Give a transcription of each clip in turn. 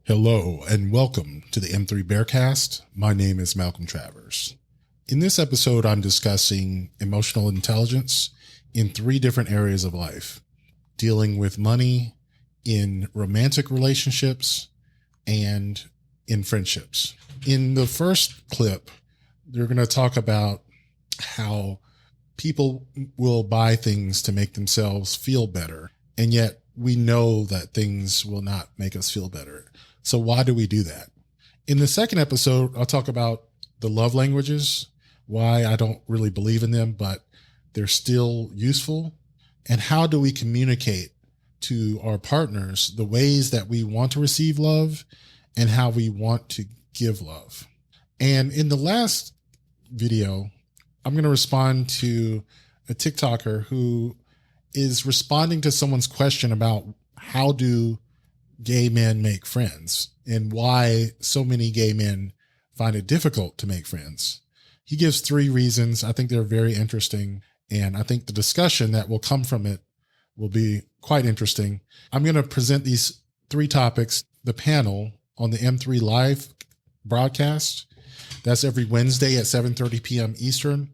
Hello and welcome to the M3 Bearcast. My name is Malcolm Travers. In this episode, I'm discussing emotional intelligence in 3 different areas of life, dealing with money, in romantic relationships, and in friendships. In the first clip, they're going to talk about how people will buy things to make themselves feel better, and yet we know that things will not make us feel better. So why do we do that? In the second episode, I'll talk about the love languages, why I don't really believe in them, but they're still useful, and how do we communicate to our partners the ways that we want to receive love and how we want to give love. And in the last video, I'm going to respond to a TikToker who is responding to someone's question about how do gay men make friends and why so many gay men find it difficult to make friends. He gives 3 reasons. I think they're very interesting, and I think the discussion that will come from it will be quite interesting. I'm going to present these 3 topics, the panel on the M3 live broadcast. That's every Wednesday at 7:30 p.m. Eastern.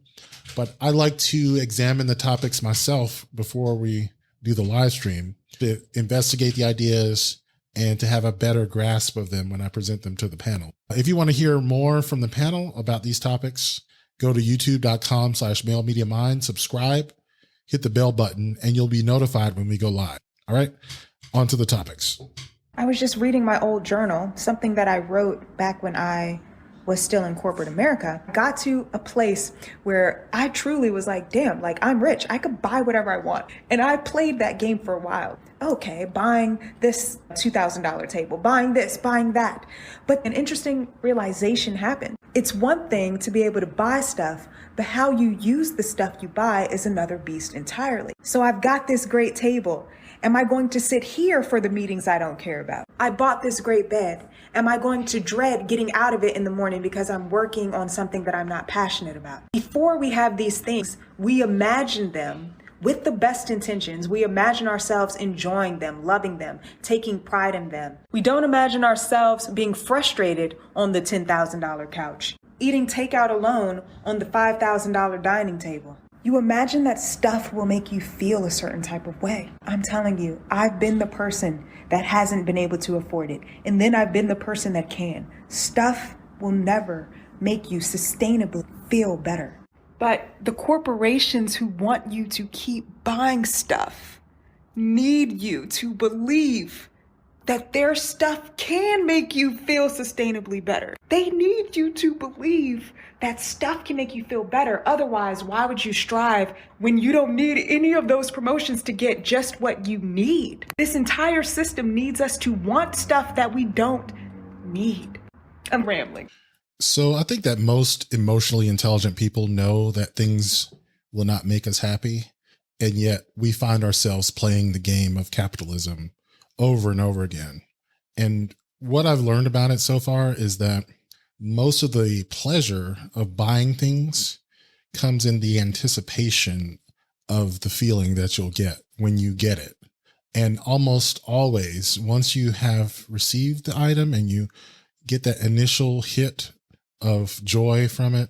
But I like to examine the topics myself before we do the live stream to investigate the ideas and to have a better grasp of them when I present them to the panel. If you want to hear more from the panel about these topics, go to youtube.com/mailmediamind, subscribe, hit the bell button, and you'll be notified when we go live. All right, on to the topics. I was just reading my old journal, something that I wrote back when I was still in corporate America. Got to a place where I truly was like, damn, like I'm rich. I could buy whatever I want. And I played that game for a while. Okay, buying this $2,000 table, buying this, buying that. But an interesting realization happened. It's one thing to be able to buy stuff, but how you use the stuff you buy is another beast entirely. So I've got this great table. Am I going to sit here for the meetings I don't care about? I bought this great bed. Am I going to dread getting out of it in the morning because I'm working on something that I'm not passionate about? Before we have these things, we imagine them with the best intentions. We imagine ourselves enjoying them, loving them, taking pride in them. We don't imagine ourselves being frustrated on the $10,000 couch, eating takeout alone on the $5,000 dining table. You imagine that stuff will make you feel a certain type of way. I'm telling you, I've been the person that hasn't been able to afford it. And then I've been the person that can. Stuff will never make you sustainably feel better. But the corporations who want you to keep buying stuff need you to believe that their stuff can make you feel sustainably better. They need you to believe that stuff can make you feel better. Otherwise, why would you strive when you don't need any of those promotions to get just what you need? This entire system needs us to want stuff that we don't need. I'm rambling. So I think that most emotionally intelligent people know that things will not make us happy, and yet we find ourselves playing the game of capitalism over and over again. And what I've learned about it so far is that most of the pleasure of buying things comes in the anticipation of the feeling that you'll get when you get it. And almost always, once you have received the item and you get that initial hit of joy from it,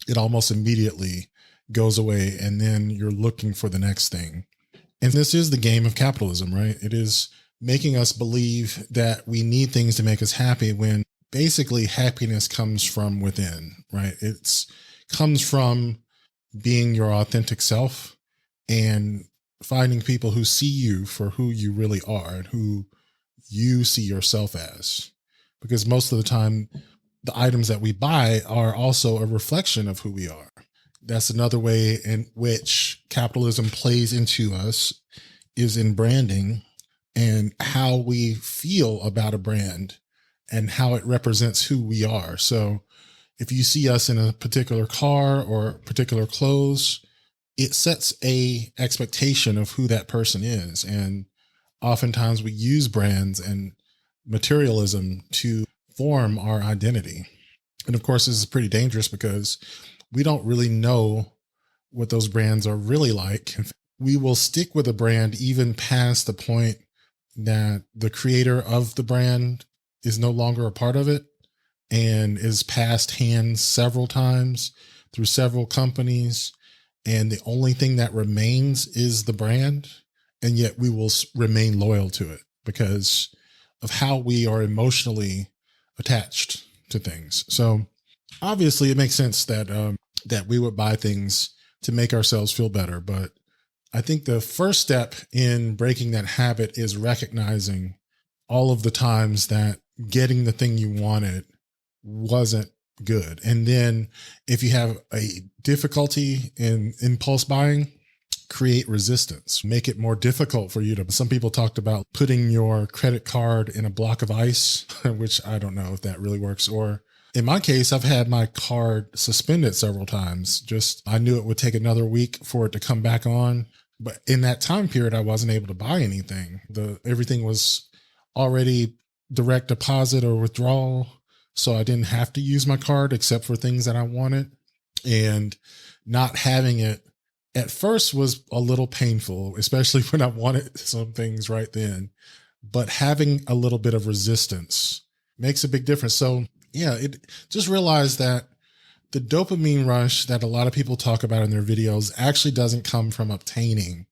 it almost immediately goes away. And then you're looking for the next thing. And this is the game of capitalism, right? It is making us believe that we need things to make us happy when basically happiness comes from within, right? It's comes from being your authentic self and finding people who see you for who you really are and who you see yourself as. Because most of the time, the items that we buy are also a reflection of who we are. That's another way in which capitalism plays into us, is in branding and how we feel about a brand and how it represents who we are. So if you see us in a particular car or particular clothes, it sets a expectation of who that person is. And oftentimes we use brands and materialism to form our identity. And of course, this is pretty dangerous because we don't really know what those brands are really like. We will stick with a brand even past the point that the creator of the brand is no longer a part of it and is passed hands several times through several companies. And the only thing that remains is the brand. And yet we will remain loyal to it because of how we are emotionally attached to things. So obviously it makes sense that, that we would buy things to make ourselves feel better. But I think the first step in breaking that habit is recognizing all of the times that getting the thing you wanted wasn't good. And then if you have a difficulty in impulse buying, create resistance, make it more difficult for you to. Some people talked about putting your credit card in a block of ice, which I don't know if that really works. Or in my case, I've had my card suspended several times. Just, I knew it would take another week for it to come back on. But in that time period, I wasn't able to buy anything. Everything was already direct deposit or withdrawal. So I didn't have to use my card except for things that I wanted. And not having it at first was a little painful, especially when I wanted some things right then. But having a little bit of resistance makes a big difference. So yeah, just realize that the dopamine rush that a lot of people talk about in their videos actually doesn't come from obtaining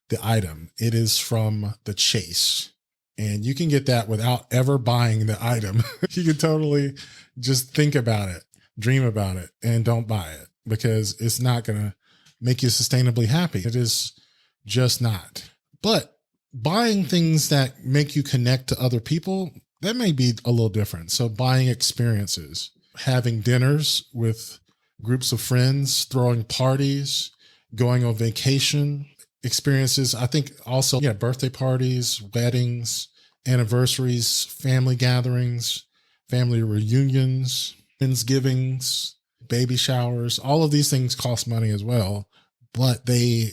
the item. It is from the chase. And you can get that without ever buying the item. You can totally just think about it, dream about it, and don't buy it because it's not going to make you sustainably happy. It is just not. But buying things that make you connect to other people, that may be a little different. So buying experiences, having dinners with groups of friends, throwing parties, going on vacation, experiences. I think also, birthday parties, weddings, anniversaries, family gatherings, family reunions, Thanksgivings, baby showers. All of these things cost money as well, but they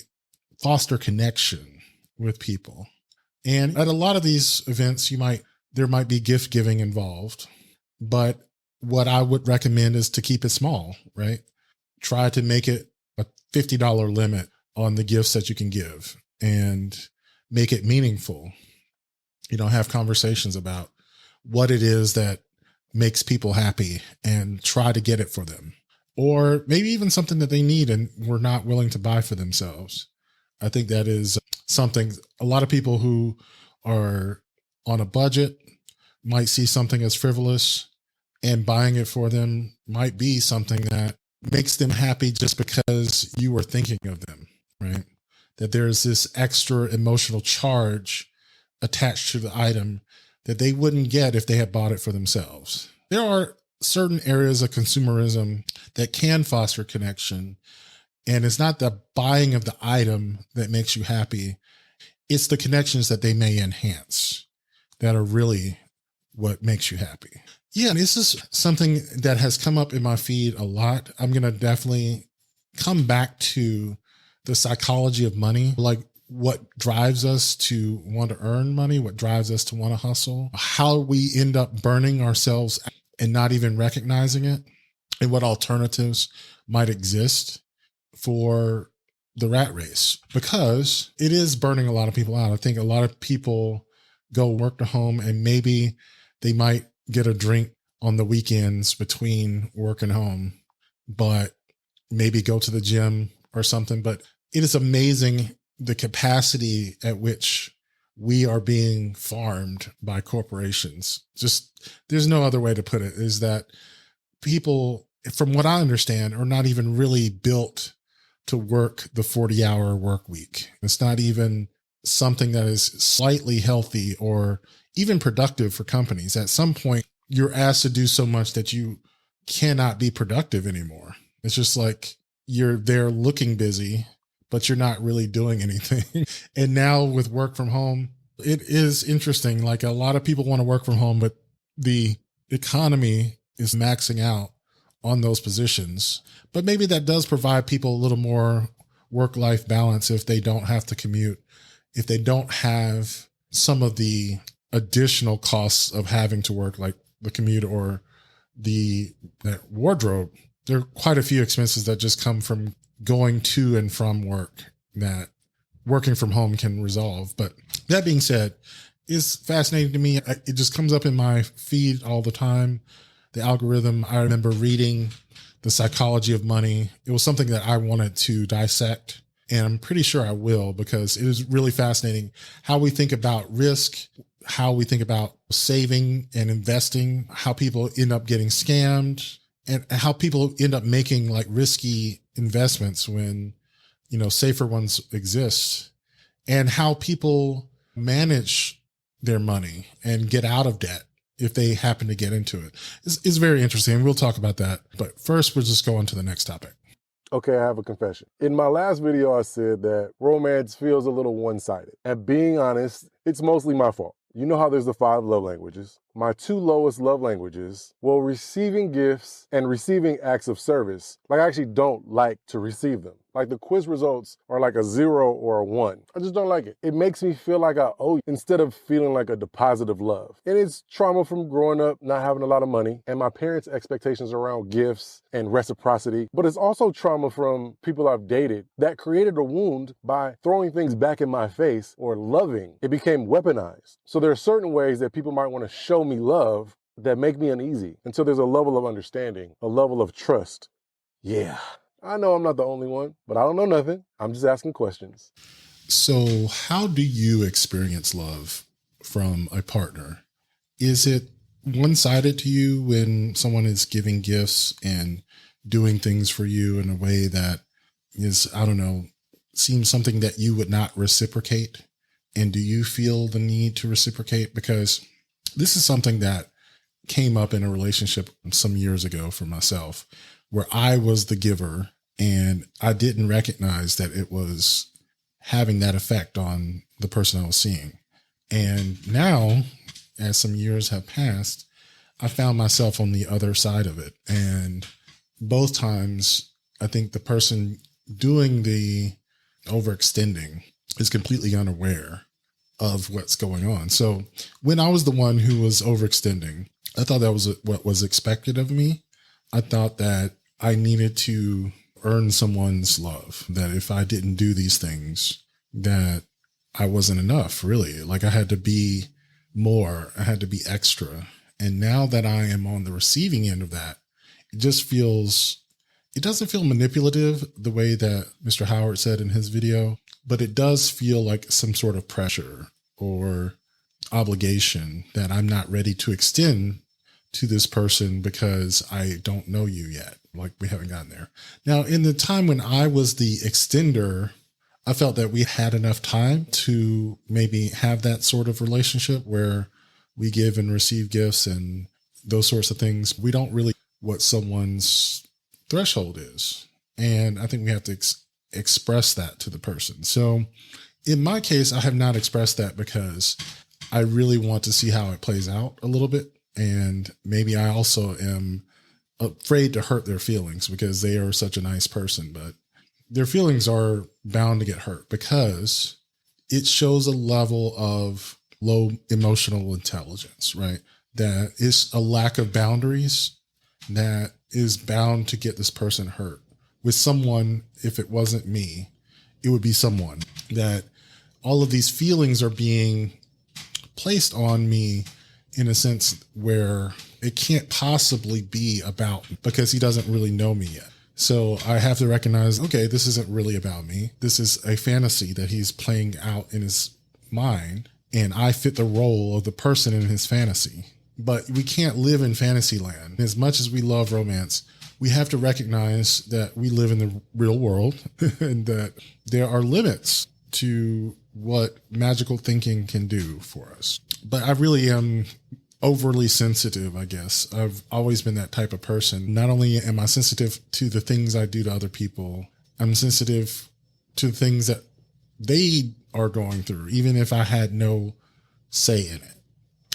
foster connection with people. And at a lot of these events, there might be gift giving involved, but what I would recommend is to keep it small, right? Try to make it a $50 limit on the gifts that you can give and make it meaningful. Have conversations about what it is that makes people happy and try to get it for them. Or maybe even something that they need and were not willing to buy for themselves. I think that is something a lot of people who are on a budget might see something as frivolous, and buying it for them might be something that makes them happy just because you were thinking of them, right? That there's this extra emotional charge attached to the item that they wouldn't get if they had bought it for themselves. There are certain areas of consumerism that can foster connection, and it's not the buying of the item that makes you happy. It's the connections that they may enhance that are really what makes you happy. Yeah, this is something that has come up in my feed a lot. I'm going to definitely come back to the psychology of money, like what drives us to want to earn money, what drives us to want to hustle, how we end up burning ourselves and not even recognizing it, and what alternatives might exist for the rat race, because it is burning a lot of people out. I think a lot of people go work to home and maybe they might get a drink on the weekends between work and home, but maybe go to the gym or something. But it is amazing the capacity at which we are being farmed by corporations. Just, there's no other way to put it, is that people, from what I understand, are not even really built to work the 40-hour work week. It's not even something that is slightly healthy or even productive for companies. At some point, you're asked to do so much that you cannot be productive anymore. It's just like you're there looking busy, but you're not really doing anything. And now with work from home, it is interesting. Like, a lot of people want to work from home, but the economy is maxing out on those positions. But maybe that does provide people a little more work-life balance if they don't have to commute, if they don't have some of the additional costs of having to work, like the commute or that wardrobe. There are quite a few expenses that just come from going to and from work that working from home can resolve. But that being said, is fascinating to me. It just comes up in my feed all the time. The algorithm. I remember reading The Psychology of Money. It was something that I wanted to dissect, and I'm pretty sure I will, because it is really fascinating how we think about risk, how we think about saving and investing, how people end up getting scammed, and how people end up making like risky investments when, you know, safer ones exist, and how people manage their money and get out of debt if they happen to get into it. It's very interesting. We'll talk about that. But first, we'll just go on to the next topic. Okay, I have a confession. In my last video, I said that romance feels a little one-sided. And being honest, it's mostly my fault. You know how there's the 5 love languages. My 2 lowest love languages, well, receiving gifts and receiving acts of service. Like, I actually don't like to receive them. Like, the quiz results are like a 0 or a 1. I just don't like it. It makes me feel like I owe you instead of feeling like a deposit of love. And it's trauma from growing up, not having a lot of money, and my parents' expectations around gifts and reciprocity. But it's also trauma from people I've dated that created a wound by throwing things back in my face or loving. It became weaponized. So there are certain ways that people might want to show me love that make me uneasy until there's a level of understanding, a level of trust. Yeah. I know I'm not the only one, but I don't know nothing. I'm just asking questions. So how do you experience love from a partner? Is it one-sided to you when someone is giving gifts and doing things for you in a way that is, I don't know, seems something that you would not reciprocate? And do you feel the need to reciprocate? Because this is something that came up in a relationship some years ago for myself, where I was the giver and I didn't recognize that it was having that effect on the person I was seeing. And now, as some years have passed, I found myself on the other side of it. And both times, I think the person doing the overextending is completely unaware of what's going on. So when I was the one who was overextending, I thought that was what was expected of me. I thought that I needed to earn someone's love, that if I didn't do these things, that I wasn't enough, really. Like, I had to be more, I had to be extra. And now that I am on the receiving end of that, it just feels, it doesn't feel manipulative the way that Mr. Howard said in his video, but it does feel like some sort of pressure or obligation that I'm not ready to extend to this person because I don't know you yet. Like, we haven't gotten there. Now, in the time when I was the extender, I felt that we had enough time to maybe have that sort of relationship where we give and receive gifts and those sorts of things. We don't really what someone's threshold is. And I think we have to express that to the person. So in my case, I have not expressed that because I really want to see how it plays out a little bit. And maybe I also am afraid to hurt their feelings because they are such a nice person, but their feelings are bound to get hurt because it shows a level of low emotional intelligence, right? That is a lack of boundaries that is bound to get this person hurt. With someone, if it wasn't me, it would be someone that all of these feelings are being placed on me in a sense where it can't possibly be about me because he doesn't really know me yet. So I have to recognize, okay, this isn't really about me. This is a fantasy that he's playing out in his mind, and I fit the role of the person in his fantasy. But we can't live in fantasy land. As much as we love romance, we have to recognize that we live in the real world and that there are limits to what magical thinking can do for us. But I really am overly sensitive, I guess. I've always been that type of person. Not only am I sensitive to the things I do to other people, I'm sensitive to the things that they are going through, even if I had no say in it.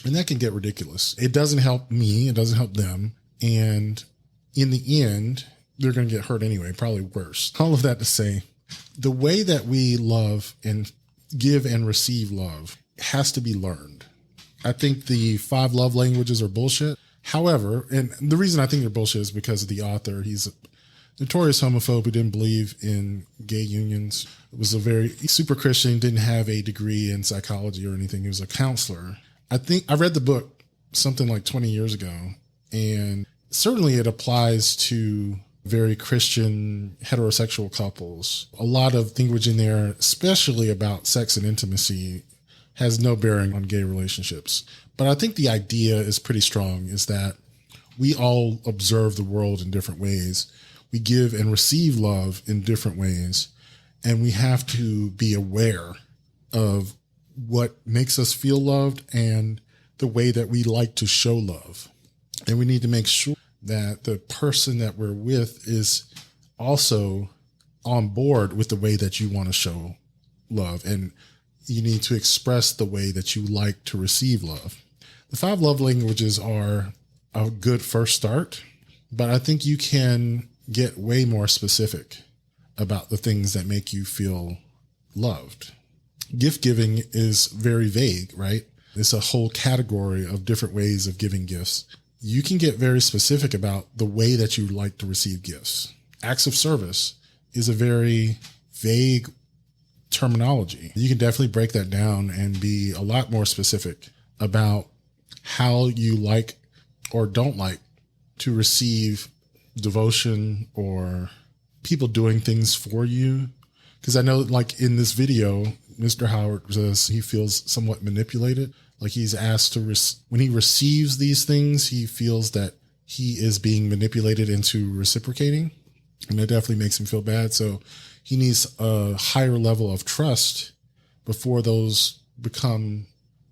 And that can get ridiculous. It doesn't help me. It doesn't help them. And in the end, they're going to get hurt anyway, probably worse. All of that to say, the way that we love and give and receive love has to be learned. I think the 5 love languages are bullshit. However, and the reason I think they're bullshit is because of the author. He's notorious homophobe who didn't believe in gay unions. It was a very super Christian, didn't have a degree in psychology or anything. He was a counselor. I think I read the book something like 20 years ago, and certainly it applies to very Christian heterosexual couples. A lot of language in there, especially about sex and intimacy, has no bearing on gay relationships. But I think the idea is pretty strong, is that we all observe the world in different ways. We give and receive love in different ways. And we have to be aware of what makes us feel loved and the way that we like to show love. And we need to make sure that the person that we're with is also on board with the way that you want to show love. And you need to express the way that you like to receive love. The 5 love languages are a good first start, but I think you can get way more specific about the things that make you feel loved. Gift giving is very vague, right? It's a whole category of different ways of giving gifts. You can get very specific about the way that you like to receive gifts. Acts of service is a very vague terminology. You can definitely break that down and be a lot more specific about how you like or don't like to receive devotion or people doing things for you. Because I know, like in this video, Mr. Howard says he feels somewhat manipulated. Like he's asked to, when he receives these things, he feels that he is being manipulated into reciprocating. And that definitely makes him feel bad. So he needs a higher level of trust before those become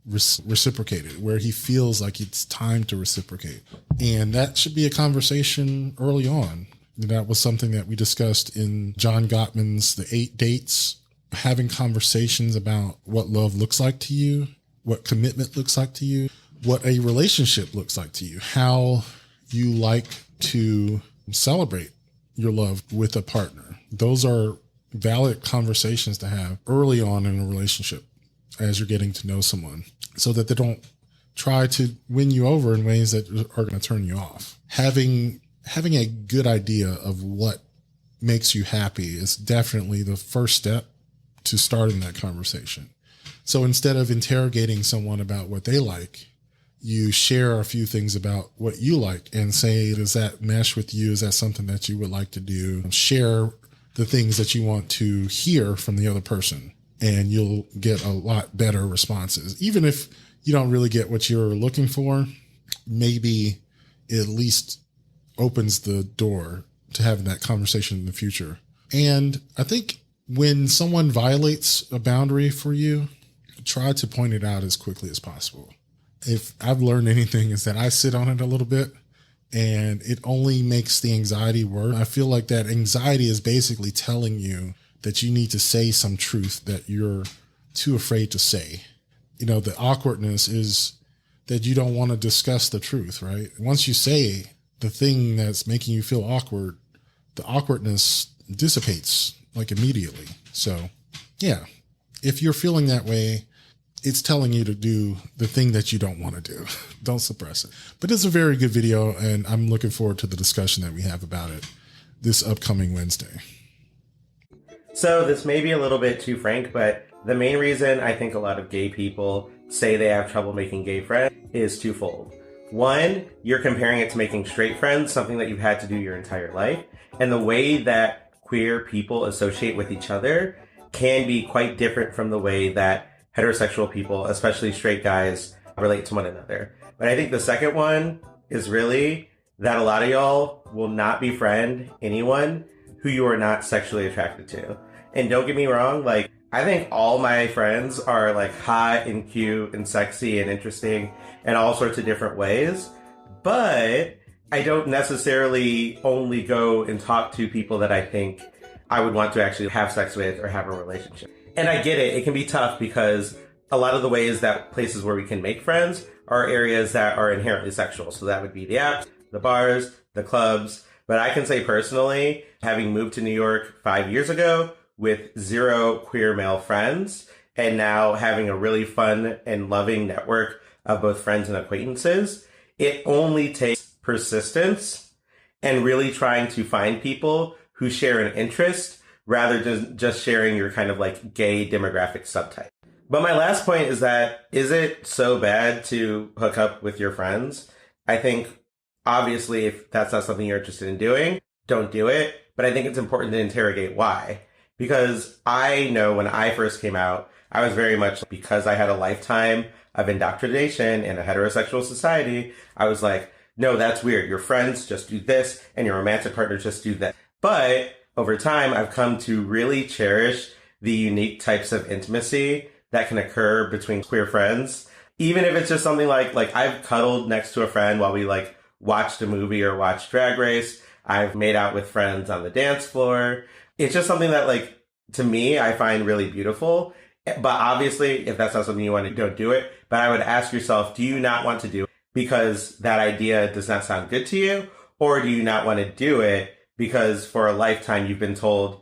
reciprocated, where he feels like it's time to reciprocate. And that should be a conversation early on. That was something that we discussed in John Gottman's The 8 Dates, having conversations about what love looks like to you, what commitment looks like to you, what a relationship looks like to you, how you like to celebrate your love with a partner. Those are valid conversations to have early on in a relationship as you're getting to know someone, so that they don't try to win you over in ways that are going to turn you off. Having a good idea of what makes you happy is definitely the first step to starting that conversation. So instead of interrogating someone about what they like, you share a few things about what you like and say, does that mesh with you? Is that something that you would like to do? Share the things that you want to hear from the other person, and you'll get a lot better responses. Even if you don't really get what you're looking for, maybe it at least opens the door to having that conversation in the future. And I think when someone violates a boundary for you, try to point it out as quickly as possible. If I've learned anything, is that I sit on it a little bit, and it only makes the anxiety worse. I feel like that anxiety is basically telling you that you need to say some truth that you're too afraid to say. You know, the awkwardness is that you don't want to discuss the truth, right? Once you say the thing that's making you feel awkward, the awkwardness dissipates like immediately. So yeah, if you're feeling that way, it's telling you to do the thing that you don't want to do. Don't suppress it. But it's a very good video, and I'm looking forward to the discussion that we have about it this upcoming Wednesday. So this may be a little bit too frank, but the main reason I think a lot of gay people say they have trouble making gay friends is twofold. One, you're comparing it to making straight friends, something that you've had to do your entire life. And the way that queer people associate with each other can be quite different from the way that heterosexual people, especially straight guys, relate to one another. But I think the second one is really that a lot of y'all will not befriend anyone who you are not sexually attracted to. And don't get me wrong, like, I think all my friends are like hot and cute and sexy and interesting in all sorts of different ways. But I don't necessarily only go and talk to people that I think I would want to actually have sex with or have a relationship. And I get it. It can be tough because a lot of the ways that places where we can make friends are areas that are inherently sexual. So that would be the apps, the bars, the clubs. But I can say personally, having moved to New York 5 years ago with 0 queer male friends, and now having a really fun and loving network of both friends and acquaintances, it only takes persistence and really trying to find people who share an interest rather than just sharing your kind of like gay demographic subtype. But my last point is that, is it so bad to hook up with your friends? I think, obviously, if that's not something you're interested in doing, don't do it. But I think it's important to interrogate why. Because I know when I first came out, I was very much, because I had a lifetime of indoctrination in a heterosexual society, I was like, no, that's weird. Your friends just do this and your romantic partners just do that. But over time, I've come to really cherish the unique types of intimacy that can occur between queer friends. Even if it's just something like I've cuddled next to a friend while we like watched a movie or watched Drag Race. I've made out with friends on the dance floor. It's just something that, like, to me, I find really beautiful. But obviously, if that's not something you want to do, don't do it. But I would ask yourself, do you not want to do it because that idea does not sound good to you? Or do you not want to do it because for a lifetime you've been told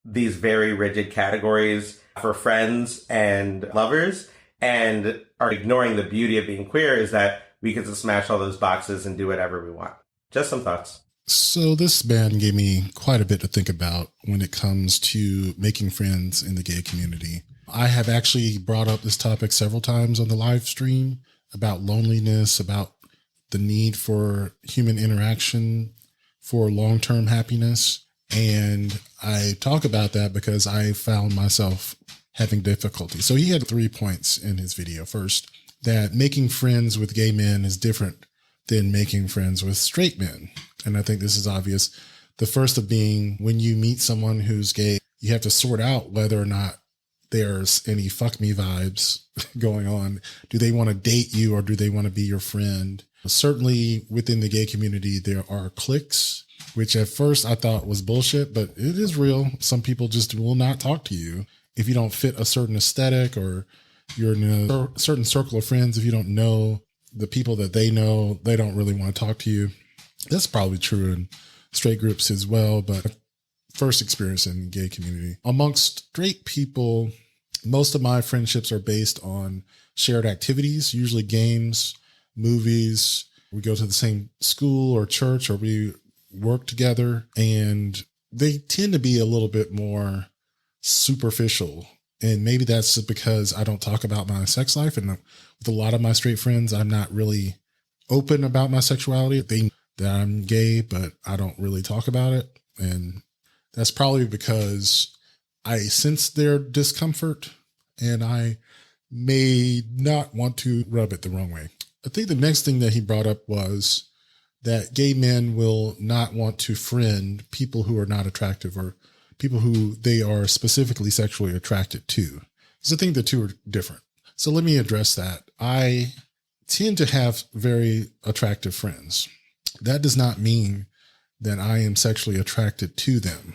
these very rigid categories for friends and lovers and are ignoring the beauty of being queer is that we get to smash all those boxes and do whatever we want? Just some thoughts. So this man gave me quite a bit to think about when it comes to making friends in the gay community. I have actually brought up this topic several times on the live stream about loneliness, about the need for human interaction for long-term happiness. And I talk about that because I found myself having difficulty. So he had 3 points in his video. First, that making friends with gay men is different than making friends with straight men. And I think this is obvious. The first of being, when you meet someone who's gay, you have to sort out whether or not there's any fuck me vibes going on. Do they want to date you or do they want to be your friend? Certainly within the gay community, there are cliques, which at first I thought was bullshit, but it is real. Some people just will not talk to you if you don't fit a certain aesthetic, or you're in a certain circle of friends. If you don't know the people that they know, they don't really want to talk to you. That's probably true in straight groups as well, but first experience in the gay community. Amongst straight people, most of my friendships are based on shared activities, usually games, movies. We go to the same school or church, or we work together, and they tend to be a little bit more superficial. And maybe that's because I don't talk about my sex life. And with a lot of my straight friends, I'm not really open about my sexuality. They know that I'm gay, but I don't really talk about it. And that's probably because I sense their discomfort and I may not want to rub it the wrong way. I think the next thing that he brought up was that gay men will not want to friend people who are not attractive, or people who they are specifically sexually attracted to. Because I think the two are different. So let me address that. I tend to have very attractive friends. That does not mean that I am sexually attracted to them.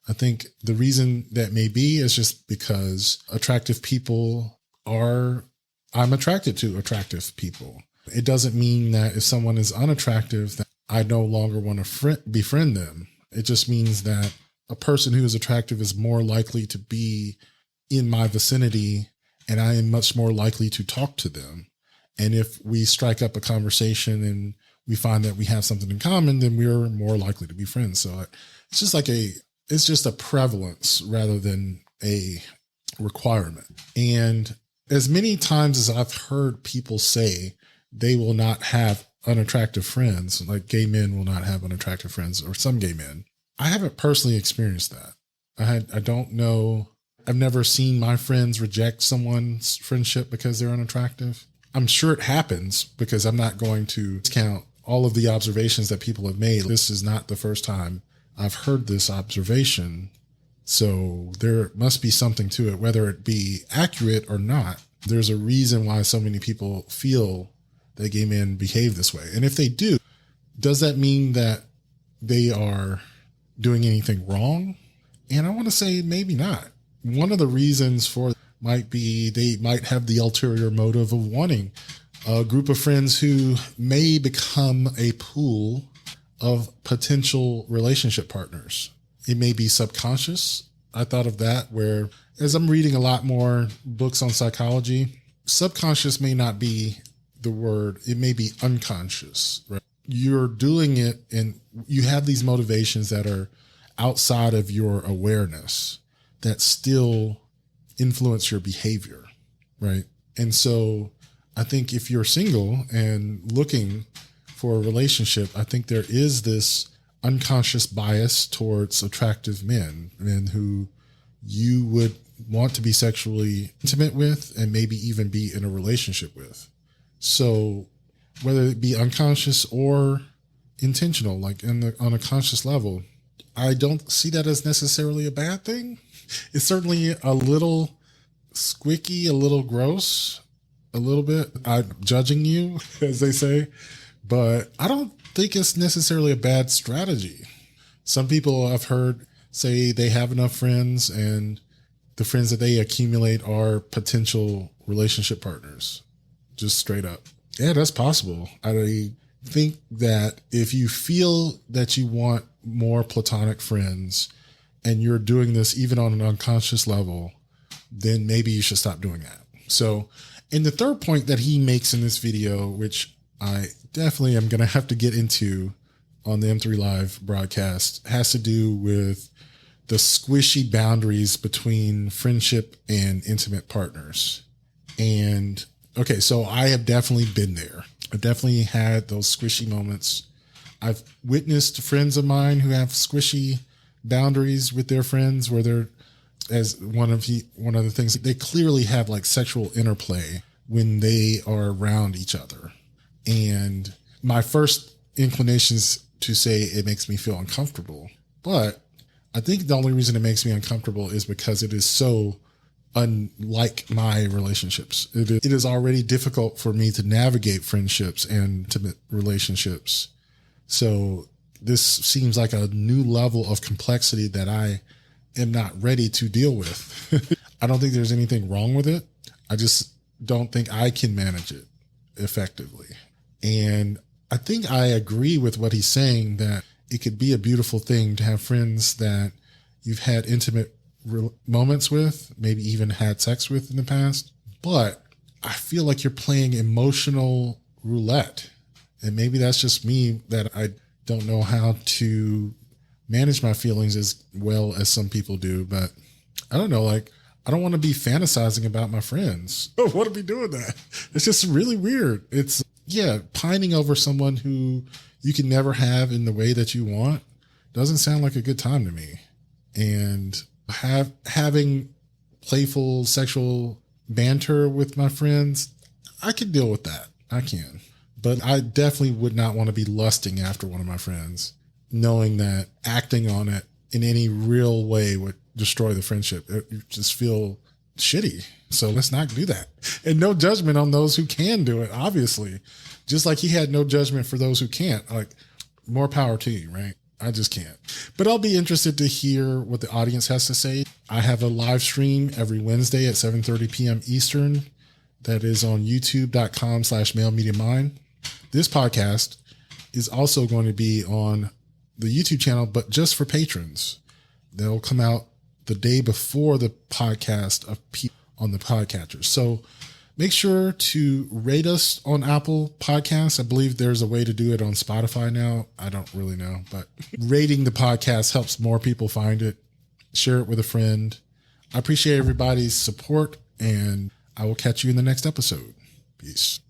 I think the reason that may be is just because attractive people I'm attracted to attractive people. It doesn't mean that if someone is unattractive, that I no longer want to befriend them. It just means that a person who is attractive is more likely to be in my vicinity, and I am much more likely to talk to them. And if we strike up a conversation and we find that we have something in common, then we're more likely to be friends. So it's just a prevalence rather than a requirement. And as many times as I've heard people say they will not have unattractive friends, like gay men will not have unattractive friends, or some gay men, I haven't personally experienced that. I don't know. I've never seen my friends reject someone's friendship because they're unattractive. I'm sure it happens, because I'm not going to discount all of the observations that people have made. This is not the first time I've heard this observation. So there must be something to it, whether it be accurate or not. There's a reason why so many people feel that gay men behave this way. And if they do, does that mean that they are doing anything wrong? And I want to say maybe not. One of the reasons for it might be they might have the ulterior motive of wanting a group of friends who may become a pool of potential relationship partners. It may be subconscious. I thought of that, where as I'm reading a lot more books on psychology, subconscious may not be the word. It may be unconscious, right? you're doing it and you have these motivations that are outside of your awareness that still influence your behavior, right? And so I think if you're single and looking for a relationship, I think there is this unconscious bias towards attractive men who you would want to be sexually intimate with and maybe even be in a relationship with. So whether it be unconscious or intentional, like on a conscious level, I don't see that as necessarily a bad thing. It's certainly a little squicky, a little gross, a little bit. I'm judging you, as they say, but I don't think it's necessarily a bad strategy. Some people I've heard say they have enough friends and the friends that they accumulate are potential relationship partners, just straight up. Yeah, that's possible. I think that if you feel that you want more platonic friends and you're doing this even on an unconscious level, then maybe you should stop doing that. So, and the third point that he makes in this video, which I definitely am going to have to get into on the M3 Live broadcast, has to do with the squishy boundaries between friendship and intimate partners. And okay, so I have definitely been there. I've definitely had those squishy moments. I've witnessed friends of mine who have squishy boundaries with their friends where they're, as one of the things, they clearly have like sexual interplay when they are around each other. And my first inclination is to say it makes me feel uncomfortable. But I think the only reason it makes me uncomfortable is because it is so unlike my relationships. It is already difficult for me to navigate friendships and intimate relationships. So this seems like a new level of complexity that I am not ready to deal with. I don't think there's anything wrong with it. I just don't think I can manage it effectively. And I think I agree with what he's saying, that it could be a beautiful thing to have friends that you've had intimate moments with, maybe even had sex with in the past. But I feel like you're playing emotional roulette. And maybe that's just me, that I don't know how to manage my feelings as well as some people do. But I don't know, like, I don't want to be fantasizing about my friends. I don't want to be doing that. It's just really weird. It's, yeah, pining over someone who you can never have in the way that you want doesn't sound like a good time to me. And having playful sexual banter with my friends, I can deal with that. I can. But I definitely would not want to be lusting after one of my friends, knowing that acting on it in any real way would destroy the friendship. You just feel shitty. So let's not do that. And no judgment on those who can do it, obviously. Just like he had no judgment for those who can't. Like, more power to you, right? I just can't. But I'll be interested to hear what the audience has to say. I have a live stream every Wednesday at 7:30 p.m. Eastern. That is on youtube.com/mailmediamind. This podcast is also going to be on the YouTube channel, but just for patrons. They'll come out the day before the podcast on the podcatchers. So make sure to rate us on Apple Podcasts. I believe there's a way to do it on Spotify now. I don't really know, but rating the podcast helps more people find it. Share it with a friend. I appreciate everybody's support, and I will catch you in the next episode. Peace.